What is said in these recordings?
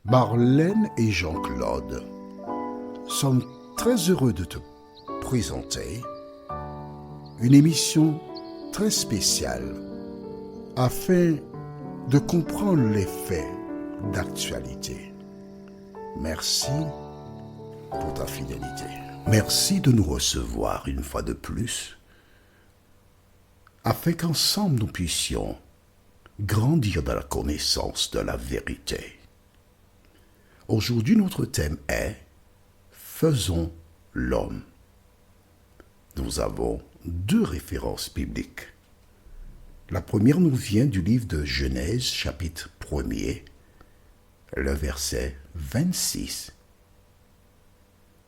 Marlène et Jean-Claude sommes très heureux de te présenter une émission très spéciale afin de comprendre les faits d'actualité. Merci pour ta fidélité. Merci de nous recevoir une fois de plus afin qu'ensemble nous puissions grandir dans la connaissance de la vérité. Aujourd'hui, notre thème est « Faisons l'homme ». Nous avons deux références bibliques. La première nous vient du livre de Genèse, chapitre 1er, le verset 26.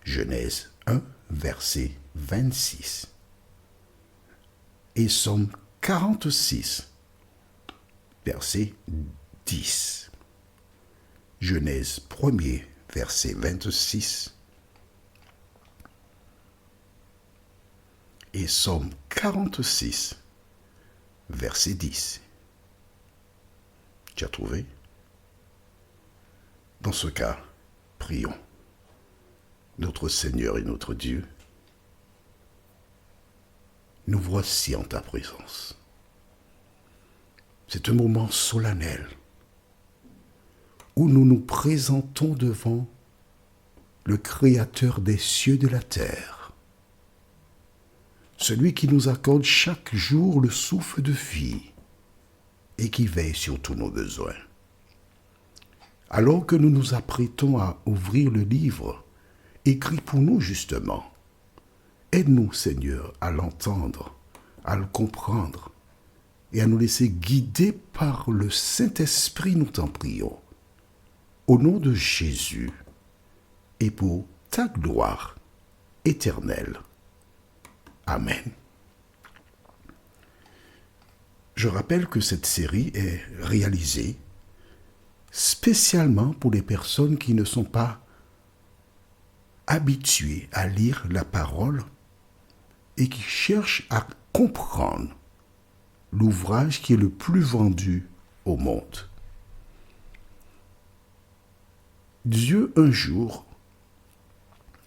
Genèse 1, verset 26. Et Somme 46, verset 10. Genèse 1er, verset 26. Et Somme 46, verset 10. Tu as trouvé? Dans ce cas, prions. Notre Seigneur et notre Dieu, nous voici en ta présence. C'est un moment solennel où nous nous présentons devant le Créateur des cieux et de la terre, celui qui nous accorde chaque jour le souffle de vie et qui veille sur tous nos besoins. Alors que nous nous apprêtons à ouvrir le livre écrit pour nous justement, aide-nous Seigneur à l'entendre, à le comprendre et à nous laisser guider par le Saint-Esprit, nous t'en prions. Au nom de Jésus et pour ta gloire éternelle. Amen. Je rappelle que cette série est réalisée spécialement pour les personnes qui ne sont pas habituées à lire la parole et qui cherchent à comprendre l'ouvrage qui est le plus vendu au monde. Dieu, un jour,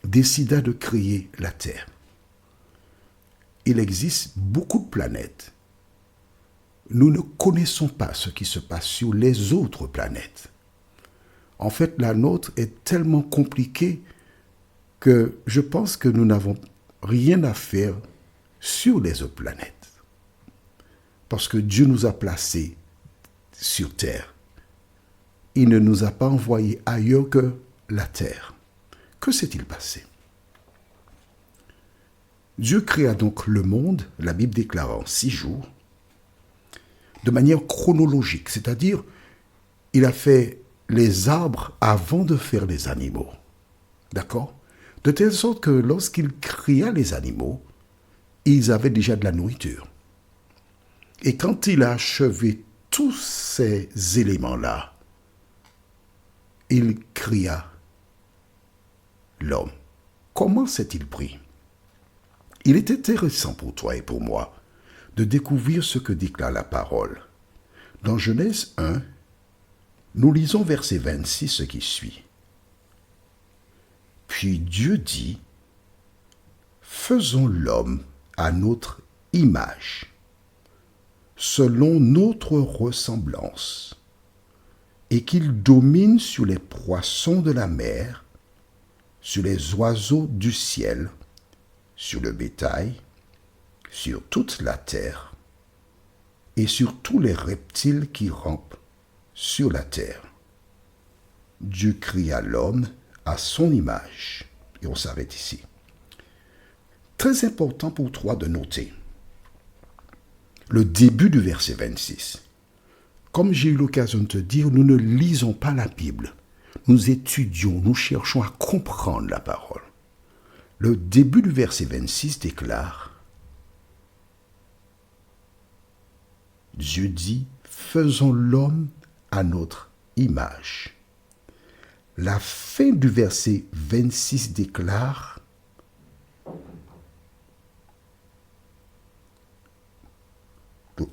décida de créer la Terre. Il existe beaucoup de planètes. Nous ne connaissons pas ce qui se passe sur les autres planètes. En fait, la nôtre est tellement compliquée que je pense que nous n'avons rien à faire sur les autres planètes. Parce que Dieu nous a placés sur Terre. Il ne nous a pas envoyés ailleurs que la terre. Que s'est-il passé? Dieu créa donc le monde, la Bible déclare en 6 jours, de manière chronologique, c'est-à-dire il a fait les arbres avant de faire les animaux. D'accord? De telle sorte que lorsqu'il créa les animaux, ils avaient déjà de la nourriture. Et quand il a achevé tous ces éléments-là, il cria l'homme. Comment s'est-il pris? Il est intéressant pour toi et pour moi de découvrir ce que déclare la parole. Dans Genèse 1, nous lisons verset 26 ce qui suit. Puis Dieu dit, faisons l'homme à notre image, selon notre ressemblance, et qu'il domine sur les poissons de la mer, sur les oiseaux du ciel, sur le bétail, sur toute la terre, et sur tous les reptiles qui rampent sur la terre. Dieu cria l'homme à son image. Et on s'arrête ici. Très important pour toi de noter le début du verset 26. Comme j'ai eu l'occasion de te dire, nous ne lisons pas la Bible. Nous étudions, nous cherchons à comprendre la parole. Le début du verset 26 déclare « Dieu dit, faisons l'homme à notre image ». La fin du verset 26 déclare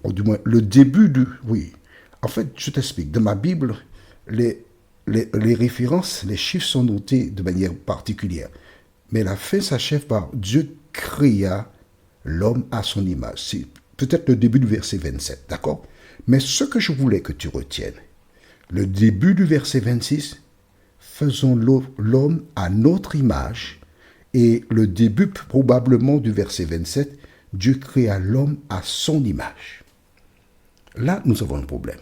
du moins le début du... Oui, en fait, je t'explique. Dans ma Bible, les références, les chiffres sont notés de manière particulière. Mais la fin s'achève par Dieu créa l'homme à son image. C'est peut-être le début du verset 27, d'accord? Mais ce que je voulais que tu retiennes, le début du verset 26, faisons l'homme à notre image, et le début probablement du verset 27, Dieu créa l'homme à son image. Là, nous avons un problème.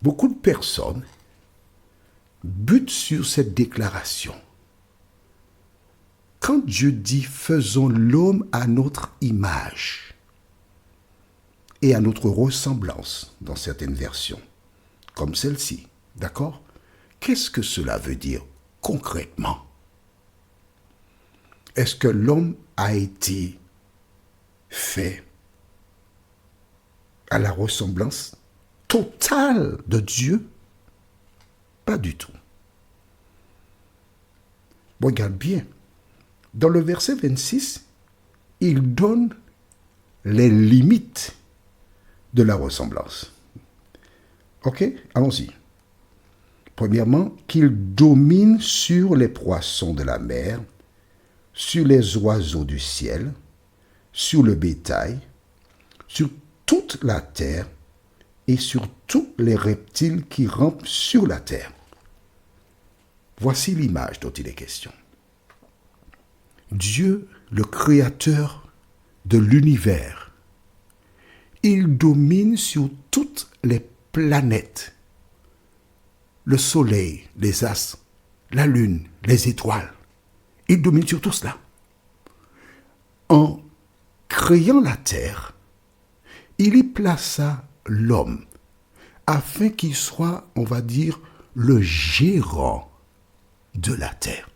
Beaucoup de personnes butent sur cette déclaration. Quand Dieu dit « faisons l'homme à notre image » et à notre ressemblance dans certaines versions, comme celle-ci, d'accord? Qu'est-ce que cela veut dire concrètement? Est-ce que l'homme a été fait à la ressemblance totale de Dieu? Pas du tout. Regarde bien. Dans le verset 26, il donne les limites de la ressemblance. Ok? Allons-y. Premièrement, qu'il domine sur les poissons de la mer, sur les oiseaux du ciel, sur le bétail, sur toute la terre et sur tous les reptiles qui rampent sur la terre. Voici l'image dont il est question. Dieu, le créateur de l'univers, il domine sur toutes les planètes, le soleil, les astres, la lune, les étoiles. Il domine sur tout cela. En créant la terre, il y plaça l'homme afin qu'il soit, on va dire, le gérant de la terre.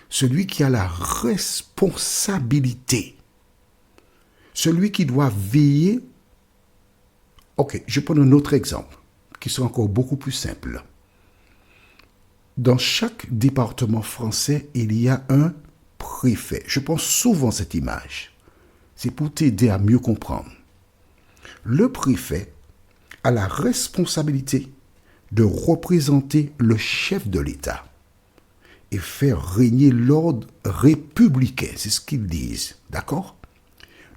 Celui qui a la responsabilité, celui qui doit veiller. Ok, je prends un autre exemple qui sera encore beaucoup plus simple. Dans chaque département français, il y a un préfet. Je pense souvent à cette image. C'est pour t'aider à mieux comprendre. Le préfet a la responsabilité de représenter le chef de l'État et faire régner l'ordre républicain. C'est ce qu'ils disent. D'accord?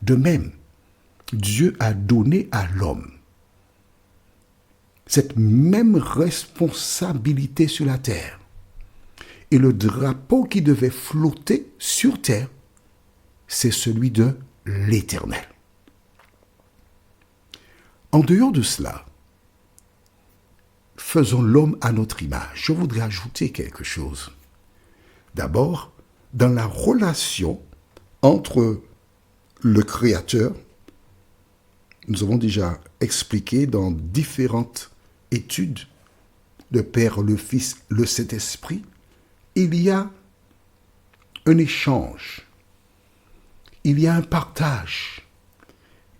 De même, Dieu a donné à l'homme cette même responsabilité sur la terre. Et le drapeau qui devait flotter sur terre, c'est celui de l'Éternel. En dehors de cela, faisons l'homme à notre image. Je voudrais ajouter quelque chose. D'abord, dans la relation entre le Créateur, nous avons déjà expliqué dans différentes études, le Père, le Fils, le Saint-Esprit, il y a un échange, il y a un partage,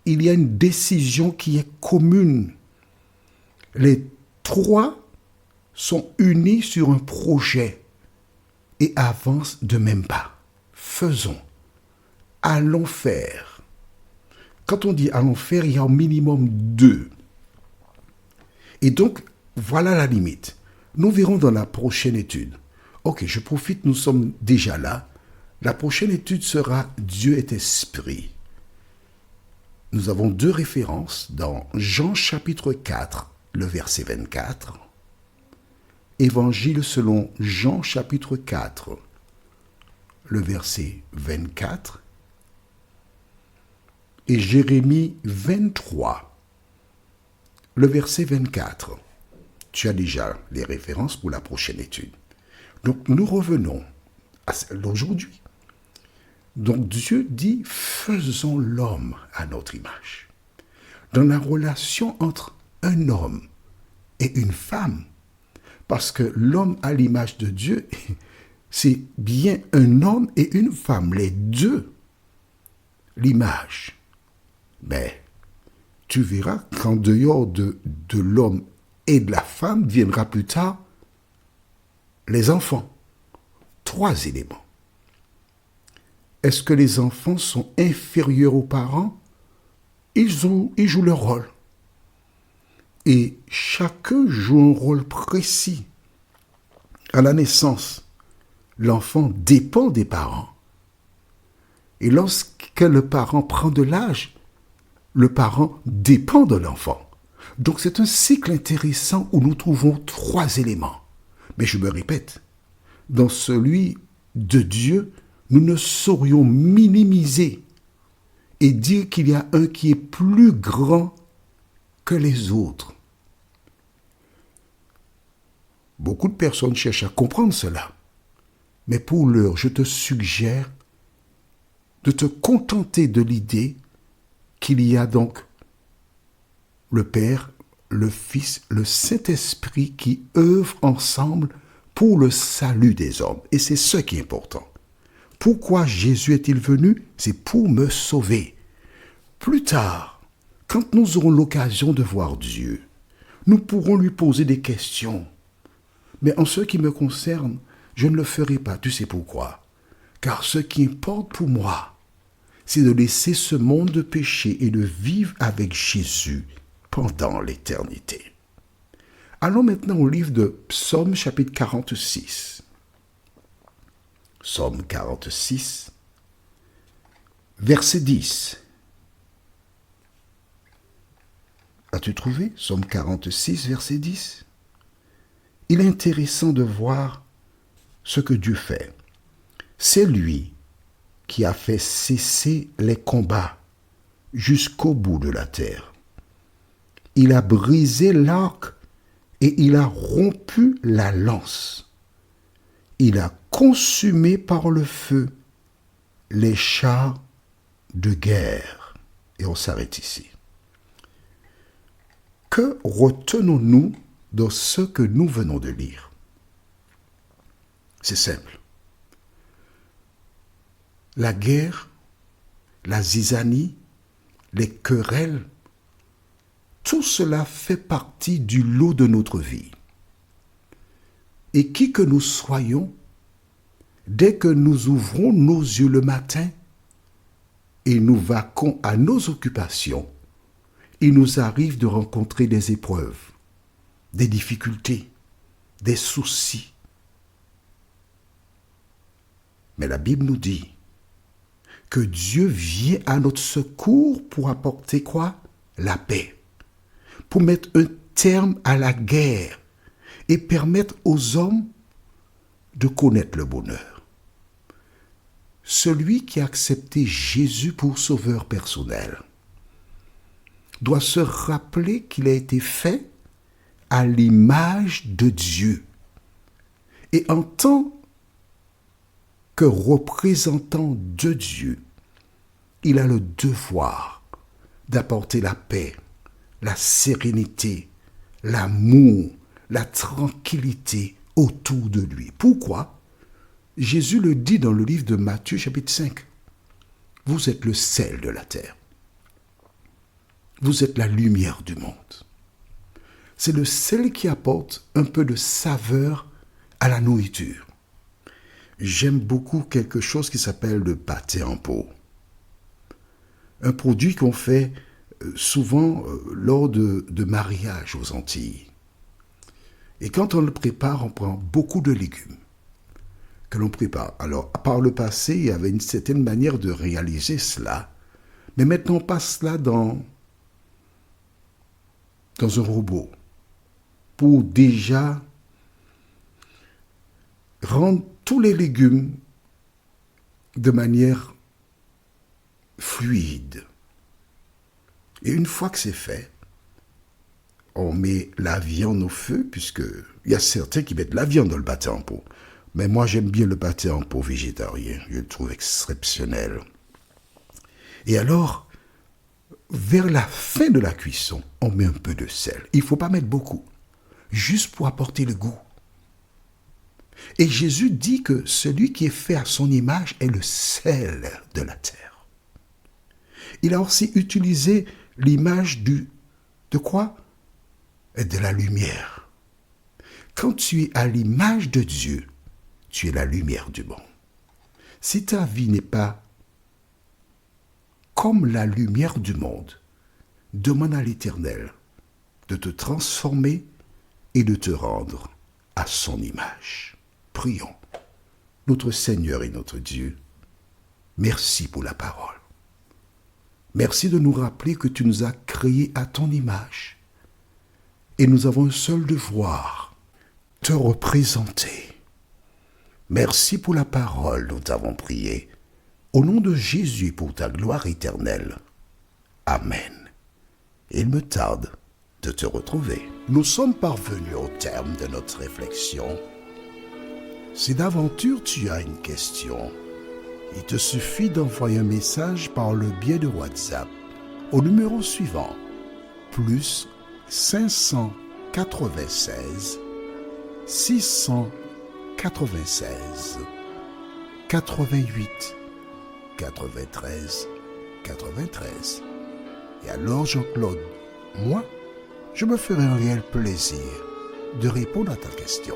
il y a une décision qui est commune. Les trois sont unis sur un projet et avancent de même pas. Faisons, allons faire. Quand on dit allons faire, il y a au minimum deux. Et donc, voilà la limite. Nous verrons dans la prochaine étude. Ok, je profite, nous sommes déjà là. La prochaine étude sera Dieu est esprit. Nous avons deux références dans Jean chapitre 4, le verset 24. Évangile selon Jean chapitre 4, le verset 24. Et Jérémie 23, le verset 24. Tu as déjà les références pour la prochaine étude. Donc nous revenons à celle d'aujourd'hui. Donc Dieu dit, faisons l'homme à notre image. Dans la relation entre un homme et une femme, parce que l'homme à l'image de Dieu, c'est bien un homme et une femme, les deux, l'image. Mais tu verras qu'en dehors de l'homme et de la femme viendra plus tard les enfants. Trois éléments. Est-ce que les enfants sont inférieurs aux parents? Ils jouent leur rôle. Et chacun joue un rôle précis. À la naissance, l'enfant dépend des parents. Et lorsque le parent prend de l'âge, le parent dépend de l'enfant. Donc c'est un cycle intéressant où nous trouvons trois éléments. Mais je me répète, dans celui de Dieu, nous ne saurions minimiser et dire qu'il y a un qui est plus grand que les autres. Beaucoup de personnes cherchent à comprendre cela. Mais pour l'heure, je te suggère de te contenter de l'idée qu'il y a donc le Père, le Fils, le Saint-Esprit qui œuvrent ensemble pour le salut des hommes. Et c'est ce qui est important. Pourquoi Jésus est-il venu? C'est pour me sauver. Plus tard, quand nous aurons l'occasion de voir Dieu, nous pourrons lui poser des questions. Mais en ce qui me concerne, je ne le ferai pas. Tu sais pourquoi? Car ce qui importe pour moi, c'est de laisser ce monde de péché et de vivre avec Jésus pendant l'éternité. Allons maintenant au livre de Psaume chapitre 46. Psaume 46, verset 10. As-tu trouvé? Psaume 46, verset 10. Il est intéressant de voir ce que Dieu fait. C'est lui qui a fait cesser les combats jusqu'au bout de la terre. Il a brisé l'arc et il a rompu la lance. Il a consumé par le feu les chars de guerre. Et on s'arrête ici. Que retenons-nous de ce que nous venons de lire? C'est simple. La guerre, la zizanie, les querelles, tout cela fait partie du lot de notre vie. Et qui que nous soyons, dès que nous ouvrons nos yeux le matin et nous vaquons à nos occupations, il nous arrive de rencontrer des épreuves, des difficultés, des soucis. Mais la Bible nous dit que Dieu vient à notre secours pour apporter quoi? La paix. Pour mettre un terme à la guerre et permettre aux hommes de connaître le bonheur. Celui qui a accepté Jésus pour sauveur personnel doit se rappeler qu'il a été fait à l'image de Dieu. Et en tant que représentant de Dieu, il a le devoir d'apporter la paix, la sérénité, l'amour, la tranquillité autour de lui. Pourquoi? Jésus le dit dans le livre de Matthieu chapitre 5. Vous êtes le sel de la terre. Vous êtes la lumière du monde. C'est le sel qui apporte un peu de saveur à la nourriture. J'aime beaucoup quelque chose qui s'appelle le pâté en pot. Un produit qu'on fait souvent lors de mariages aux Antilles. Et quand on le prépare, on prend beaucoup de légumes que l'on prépare. Alors, par le passé, il y avait une certaine manière de réaliser cela. Mais maintenant, on passe cela dans un robot pour déjà rendre tous les légumes de manière fluide. Et une fois que c'est fait, on met la viande au feu, puisqu'il y a certains qui mettent la viande dans le pâté en pot. Mais moi, j'aime bien le pâté en pot végétarien. Je le trouve exceptionnel. Et alors, vers la fin de la cuisson, on met un peu de sel. Il ne faut pas mettre beaucoup, juste pour apporter le goût. Et Jésus dit que celui qui est fait à son image est le sel de la terre. Il a aussi utilisé l'image de quoi? De la lumière. Quand tu es à l'image de Dieu, tu es la lumière du monde. Si ta vie n'est pas comme la lumière du monde, demande à l'Éternel de te transformer et de te rendre à son image. Prions. Notre Seigneur et notre Dieu, merci pour la parole. Merci de nous rappeler que tu nous as créés à ton image. Et nous avons un seul devoir, te représenter. Merci pour la parole, nous t'avons prié. Au nom de Jésus pour ta gloire éternelle. Amen. Il me tarde de te retrouver. Nous sommes parvenus au terme de notre réflexion. Si d'aventure tu as une question, il te suffit d'envoyer un message par le biais de WhatsApp au numéro suivant, plus 596 696 88 93 93. Et alors Jean-Claude, moi, je me ferai un réel plaisir de répondre à ta question.